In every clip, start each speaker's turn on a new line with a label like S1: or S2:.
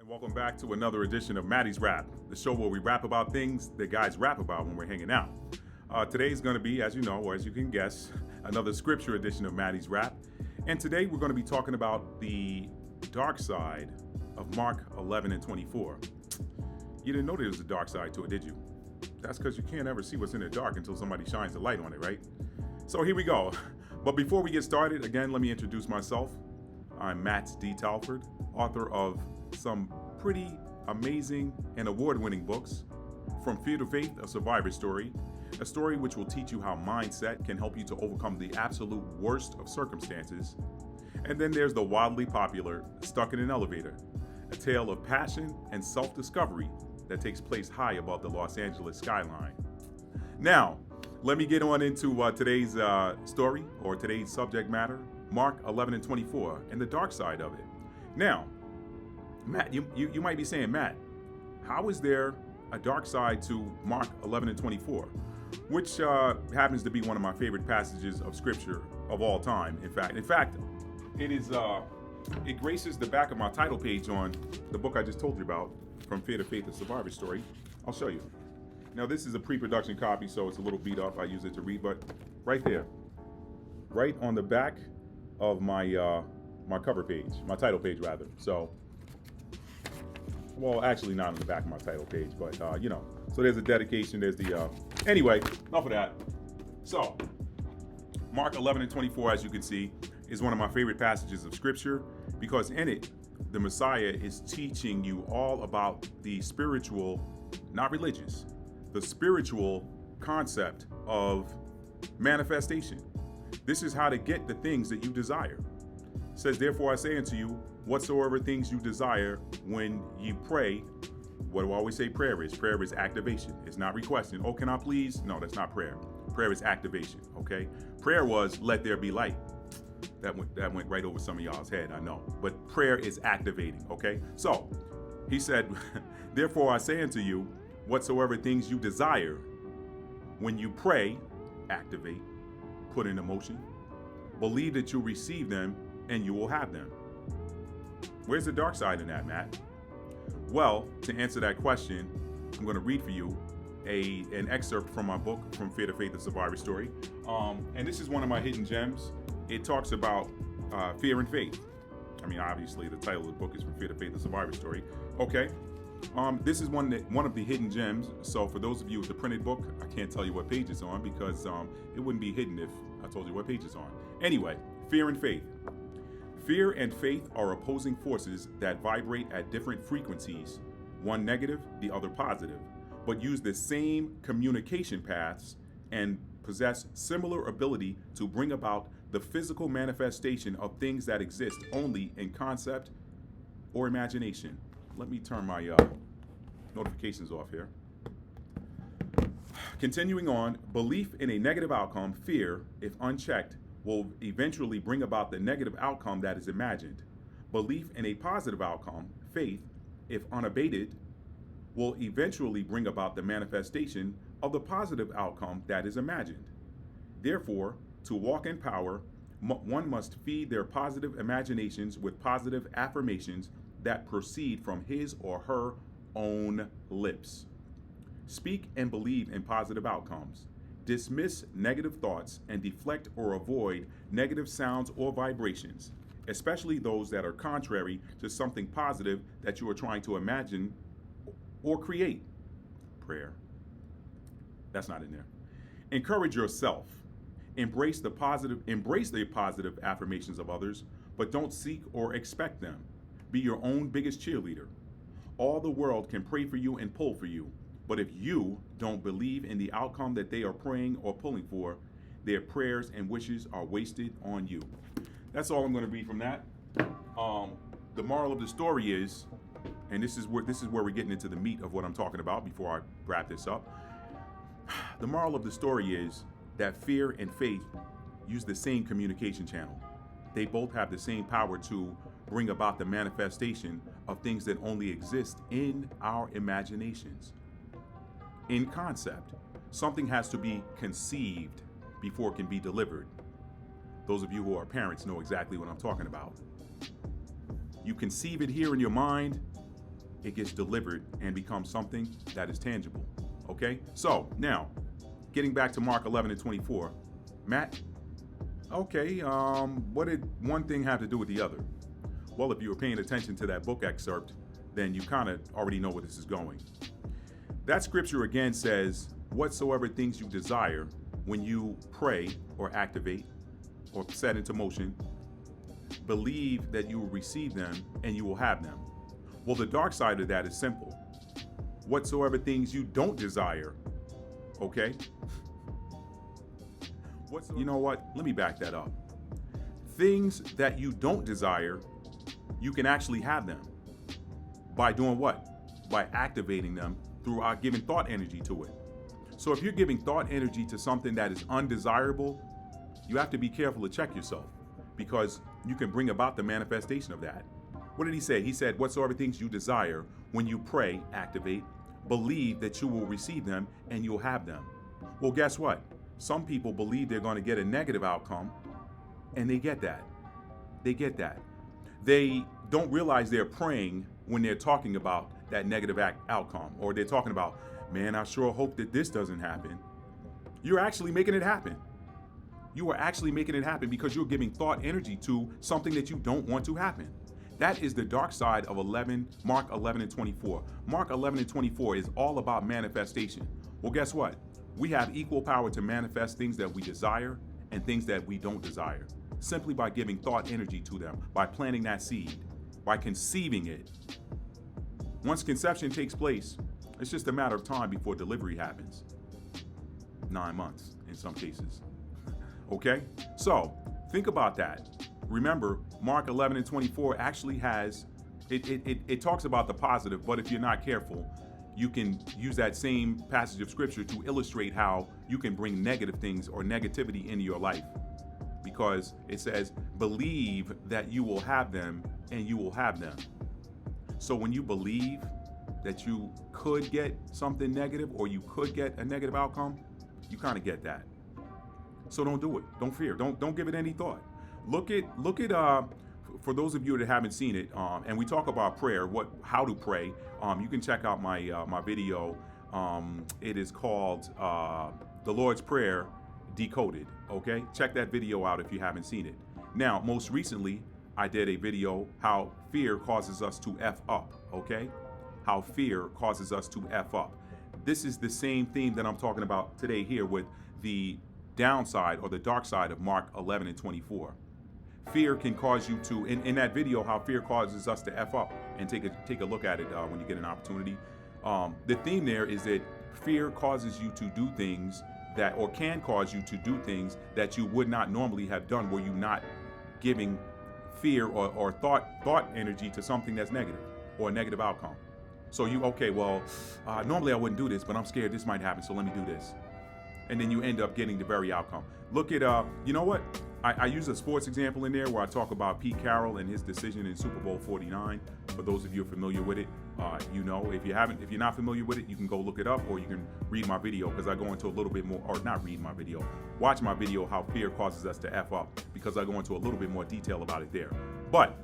S1: And welcome back to another edition of Maddie's Rap, the show where we rap about things that guys rap about when we're hanging out. Today's going to be, as you know, or as you can guess, another scripture edition of Maddie's Rap. And today we're going to be talking about the dark side of Mark 11 and 24. You didn't know there was a dark side to it, did you? That's because you can't ever see what's in the dark until somebody shines the light on it, right? So here we go. But before we get started, again, let me introduce myself. I'm Matt D. Talford, author of some pretty amazing and award-winning books. From Fear to Faith, a survivor story, a story which will teach you how mindset can help you to overcome the absolute worst of circumstances. And then there's the wildly popular Stuck in an Elevator, a tale of passion and self-discovery that takes place high above the Los Angeles skyline. Now, let me get on into today's story, or today's subject matter, Mark 11 and 24, and the dark side of it. Now, Matt, you might be saying, Matt, how is there a dark side to Mark 11 and 24, which happens to be one of my favorite passages of scripture of all time. In fact, it is it graces the back of my title page on the book I just told you about, From Fear to Faith, a survivor story. I'll show you. Now, this is a pre-production copy, so it's a little beat up. I use it to read, but right there, right on the back of my my cover page, my title page rather. So, well, actually not on the back of my title page, but so there's a dedication. There's the anyway. Enough of that. So, Mark 11 and 24, as you can see, is one of my favorite passages of scripture because in it, the Messiah is teaching you all about the spiritual, not religious, the spiritual concept of manifestation. This is how to get the things that you desire. It says, therefore I say unto you, whatsoever things you desire when you pray. What do I always say prayer is? Prayer is activation. It's not requesting. Oh, can I please? No, that's not prayer. Prayer is activation, okay? Prayer was, let there be light. That went right over some of y'all's head, I know. But prayer is activating, okay? So, he said, therefore I say unto you, whatsoever things you desire, when you pray, activate, put in motion, believe that you'll receive them and you will have them. Where's the dark side in that, Matt? Well, to answer that question, I'm going to read for you an excerpt from my book, From Fear to Faith, a survivor story. And this is one of my hidden gems. It talks about fear and faith. I mean, obviously, the title of the book is From Fear to Faith, a survivor story. Okay. This is one of the hidden gems. So for those of you with the printed book, I can't tell you what page it's on because it wouldn't be hidden if I told you what page it's on. Anyway, fear and faith. Fear and faith are opposing forces that vibrate at different frequencies, one negative, the other positive, but use the same communication paths and possess similar ability to bring about the physical manifestation of things that exist only in concept or imagination. Let me turn my notifications off here. Continuing on, belief in a negative outcome, fear, if unchecked, will eventually bring about the negative outcome that is imagined. Belief in a positive outcome, faith, if unabated, will eventually bring about the manifestation of the positive outcome that is imagined. Therefore, to walk in power, one must feed their positive imaginations with positive affirmations that proceed from his or her own lips. Speak and believe in positive outcomes. Dismiss negative thoughts and deflect or avoid negative sounds or vibrations, especially those that are contrary to something positive that you are trying to imagine or create. Prayer. That's not in there. Encourage yourself. Embrace the positive affirmations of others, but don't seek or expect them. Be your own biggest cheerleader. All the world can pray for you and pull for you, but if you don't believe in the outcome that they are praying or pulling for, their prayers and wishes are wasted on you. That's all I'm going to read from that. The moral of the story is, and this is where we're getting into the meat of what I'm talking about before I wrap this up. The moral of the story is that fear and faith use the same communication channel. They both have the same power to bring about the manifestation of things that only exist in our imaginations. In concept, something has to be conceived before it can be delivered. Those of you who are parents know exactly what I'm talking about. You conceive it here in your mind, it gets delivered and becomes something that is tangible. Okay? So now, getting back to Mark 11 and 24, Matt, okay, what did one thing have to do with the other? Well, if you were paying attention to that book excerpt, then you kind of already know where this is going. That scripture again says, whatsoever things you desire when you pray or activate or set into motion, believe that you will receive them and you will have them. Well, the dark side of that is simple. Whatsoever things you don't desire, okay? You know what? Let me back that up. Things that you don't desire, you can actually have them. By doing what? By activating them through giving thought energy to it. So if you're giving thought energy to something that is undesirable, you have to be careful to check yourself, because you can bring about the manifestation of that. What did he say? He said, whatsoever things you desire, when you pray, activate, believe that you will receive them and you'll have them. Well, guess what? Some people believe they're going to get a negative outcome, and they get that. They get that. They don't realize they're praying when they're talking about that negative outcome, or they're talking about, man, I sure hope that this doesn't happen. You're actually making it happen. You are actually making it happen because you're giving thought energy to something that you don't want to happen. That is the dark side of Mark 11 and 24. Mark 11 and 24 is all about manifestation. Well, guess what? We have equal power to manifest things that we desire and things that we don't desire, simply by giving thought energy to them, by planting that seed, by conceiving it. Once conception takes place, it's just a matter of time before delivery happens. 9 months in some cases. Okay? So, think about that. Remember, Mark 11 and 24 actually has, it talks about the positive, but if you're not careful, you can use that same passage of scripture to illustrate how you can bring negative things or negativity into your life. Because it says, believe that you will have them and you will have them. So when you believe that you could get something negative or you could get a negative outcome, you kind of get that. So don't do it. Don't fear. Don't give it any thought. Look at for those of you that haven't seen it, and we talk about prayer, how to pray. You can check out my video. It is called The Lord's Prayer Decoded. Okay, check that video out if you haven't seen it. Now, most recently, I did a video how fear causes us to F up. Okay, how fear causes us to F up. This is the same theme that I'm talking about today here with the downside or the dark side of Mark 11 and 24. Fear can cause you to, in that video, how fear causes us to F up, and take a look at it when you get an opportunity. The theme there is that fear causes you to do things that, or can cause you to do things that you would not normally have done were you not giving fear or thought energy to something that's negative or a negative outcome. So normally I wouldn't do this, but I'm scared this might happen, so let me do this. And then you end up getting the very outcome. Look at, you know what? I use a sports example in there where I talk about Pete Carroll and his decision in Super Bowl 49. For those of you who are familiar with it, you know. If you're not familiar with it, you can go look it up, or you can read my video, because I go into a little bit more, or not read my video, watch my video, how fear causes us to F up, because I go into a little bit more detail about it there. But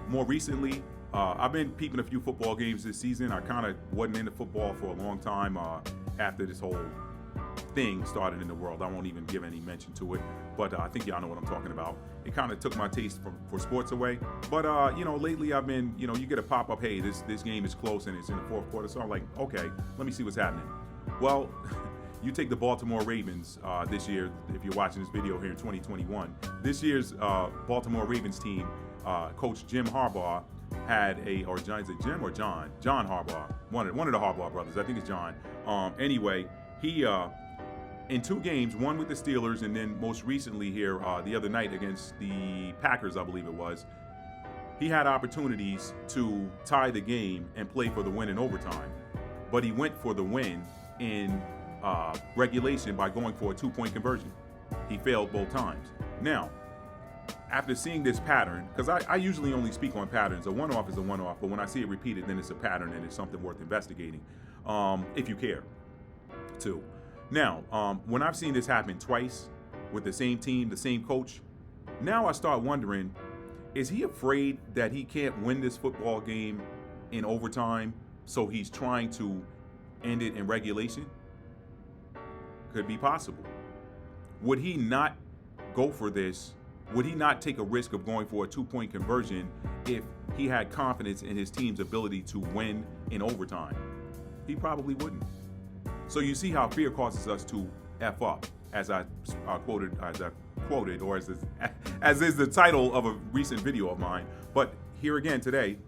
S1: more recently, I've been peeping a few football games this season. I kind of wasn't into football for a long time after this whole thing started in the world. I won't even give any mention to it, but I think y'all know what I'm talking about. It kind of took my taste for sports away. But lately I've been, you get a pop-up, hey, this game is close and it's in the fourth quarter. So I'm like, okay, let me see what's happening. Well, you take the Baltimore Ravens this year, if you're watching this video here in 2021. This year's Baltimore Ravens team, Coach Jim Harbaugh had is it Jim or John? John Harbaugh, one of the Harbaugh brothers. I think it's John. Anyway, he in 2 games, one with the Steelers, and then most recently here the other night against the Packers, I believe it was, he had opportunities to tie the game and play for the win in overtime. But he went for the win in regulation by going for a 2-point conversion. He failed both times. Now, after seeing this pattern, because I usually only speak on patterns. A one-off is a one-off, but when I see it repeated, then it's a pattern and it's something worth investigating, if you care to. Now, when I've seen this happen twice with the same team, the same coach, now I start wondering, is he afraid that he can't win this football game in overtime, so he's trying to end it in regulation? Could be possible. Would he not go for this? Would he not take a risk of going for a 2-point conversion if he had confidence in his team's ability to win in overtime? He probably wouldn't. So you see how fear causes us to F up, as I quoted, or as is the title of a recent video of mine. But here again today,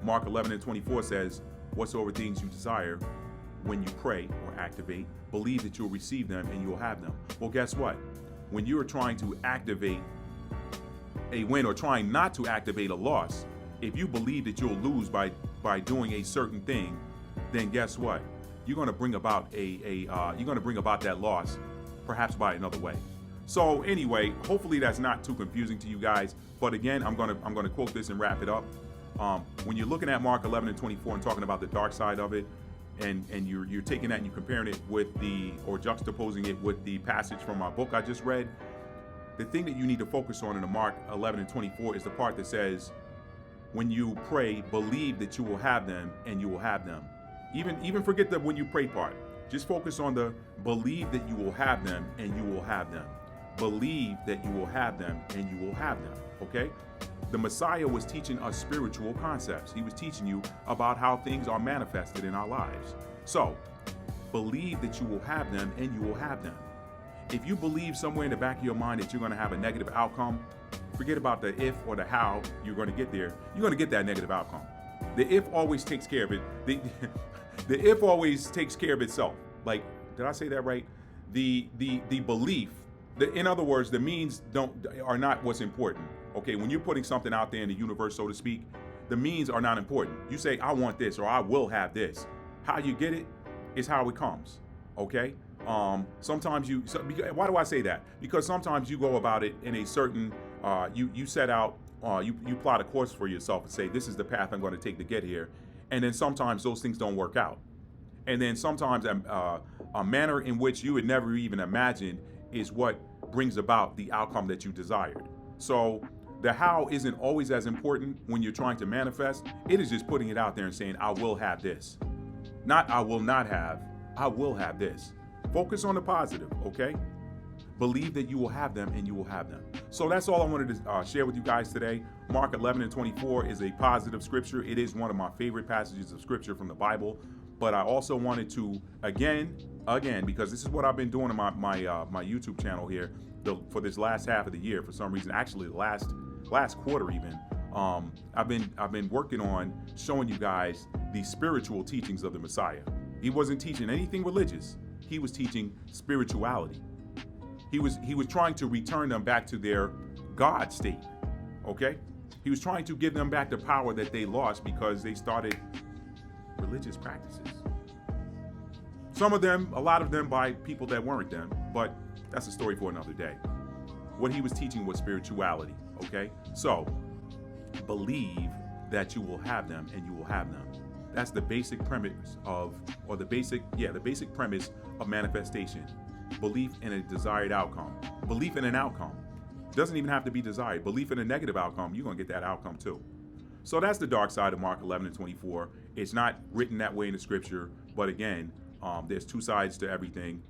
S1: Mark 11:24 says, whatsoever things you desire, when you pray or activate, believe that you'll receive them and you'll have them. Well, guess what? When you are trying to activate a win or trying not to activate a loss, if you believe that you'll lose by doing a certain thing, then guess what? You're going to bring about that loss, perhaps by another way. So anyway, hopefully that's not too confusing to you guys. But again, I'm going to quote this and wrap it up. When you're looking at Mark 11:24 and talking about the dark side of it, and you're taking that and you're comparing it with or juxtaposing it with the passage from my book I just read, the thing that you need to focus on in the Mark 11:24 is the part that says, when you pray, believe that you will have them and you will have them. Even forget the when you pray part. Just focus on the believe that you will have them and you will have them. Believe that you will have them and you will have them. Okay? The Messiah was teaching us spiritual concepts. He was teaching you about how things are manifested in our lives. So, believe that you will have them and you will have them. If you believe somewhere in the back of your mind that you're going to have a negative outcome, forget about the if or the how you're going to get there. You're going to get that negative outcome. The if always takes care of it. The if always takes care of itself. Like, did I say that right? The belief, in other words, the means are not what's important. Okay, when you're putting something out there in the universe, so to speak, the means are not important. You say, I want this, or I will have this. How you get it is how it comes. Okay? Sometimes why do I say that? Because sometimes you go about it in a certain, you set out, you plot a course for yourself and say, this is the path I'm going to take to get here. And then sometimes those things don't work out. And then sometimes a manner in which you would never even imagine is what brings about the outcome that you desired. So the how isn't always as important when you're trying to manifest. It is just putting it out there and saying, I will have this. Not I will not have, I will have this. Focus on the positive, okay? Believe that you will have them and you will have them. So that's all I wanted to share with you guys today. Mark 11:24 is a positive scripture. It is one of my favorite passages of scripture from the Bible. But I also wanted to, again, because this is what I've been doing on my YouTube channel here for this last half of the year. For some reason, actually the last quarter even, I've been working on showing you guys the spiritual teachings of the Messiah. He wasn't teaching anything religious. He was teaching spirituality. He was trying to return them back to their God state. Okay? He was trying to give them back the power that they lost because they started religious practices. Some of them, a lot of them by people that weren't them, but that's a story for another day. What he was teaching was spirituality, okay? So, believe that you will have them and you will have them. That's the basic premise the basic premise of manifestation. Belief in a desired outcome. Belief in an outcome. Doesn't even have to be desired. Belief in a negative outcome, you're going to get that outcome too. So that's the dark side of Mark 11:24. It's not written that way in the scripture, but again, there's two sides to everything.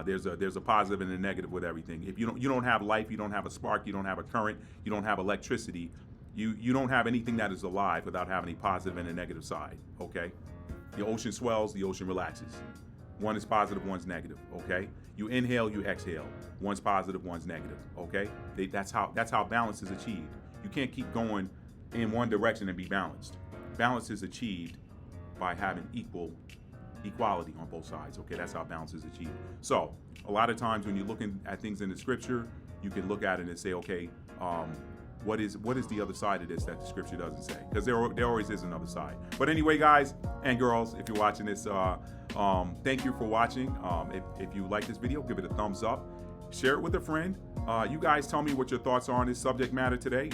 S1: There's a positive and a negative with everything. If you don't have life, you don't have a spark, you don't have a current, you don't have electricity, you don't have anything that is alive without having a positive and a negative side. Okay, the ocean swells, the ocean relaxes. One is positive, one's negative. Okay, you inhale, you exhale. One's positive, one's negative. Okay, that's how balance is achieved. You can't keep going in one direction and be balanced. Balance is achieved by having equality on both sides. Okay, that's how balance is achieved. So a lot of times when you're looking at things in the scripture, you can look at it and say, okay, what is the other side of this that the scripture doesn't say? Because there always is another side. But anyway, guys and girls, if you're watching this, thank you for watching. If you like this video, give it a thumbs up. Share it with a friend. You guys tell me what your thoughts are on this subject matter today.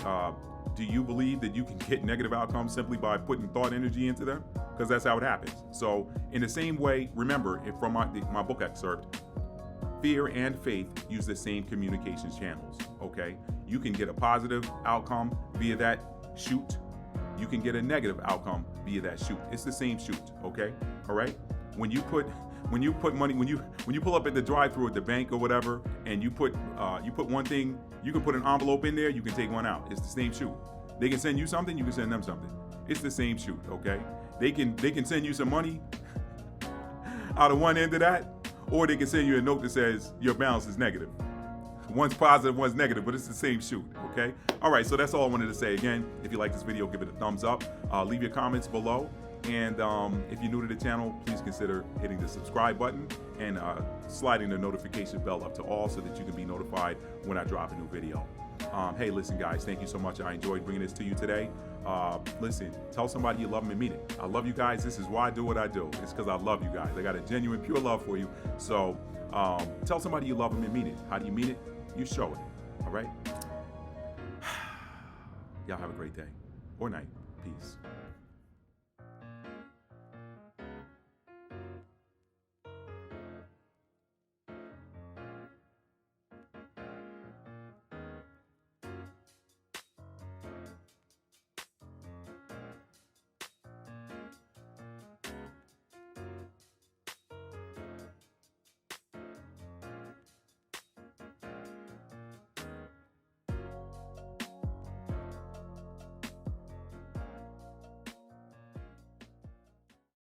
S1: Do you believe that you can get negative outcomes simply by putting thought energy into them? Because that's how it happens. So in the same way, remember, from my book excerpt, fear and faith use the same communications channels, okay? You can get a positive outcome via that chute, you can get a negative outcome via that shoot. It's the same shoot, okay? All right? When you put money, when you pull up at the drive-thru at the bank or whatever, and you put one thing, you can put an envelope in there, you can take one out. It's the same shoot. They can send you something, you can send them something. It's the same shoot, okay? They can send you some money out of one end of that, or they can send you a note that says your balance is negative. One's positive, one's negative, but it's the same shoot, okay? All right, so that's all I wanted to say. Again, if you like this video, give it a thumbs up. Leave your comments below. And if you're new to the channel, please consider hitting the subscribe button and sliding the notification bell up to all so that you can be notified when I drop a new video. Hey, listen, guys, thank you so much. I enjoyed bringing this to you today. Listen, tell somebody you love them and mean it. I love you guys. This is why I do what I do. It's because I love you guys. I got a genuine, pure love for you. So tell somebody you love them and mean it. How do you mean it? You show it. All right? Y'all have a great day or night. Peace.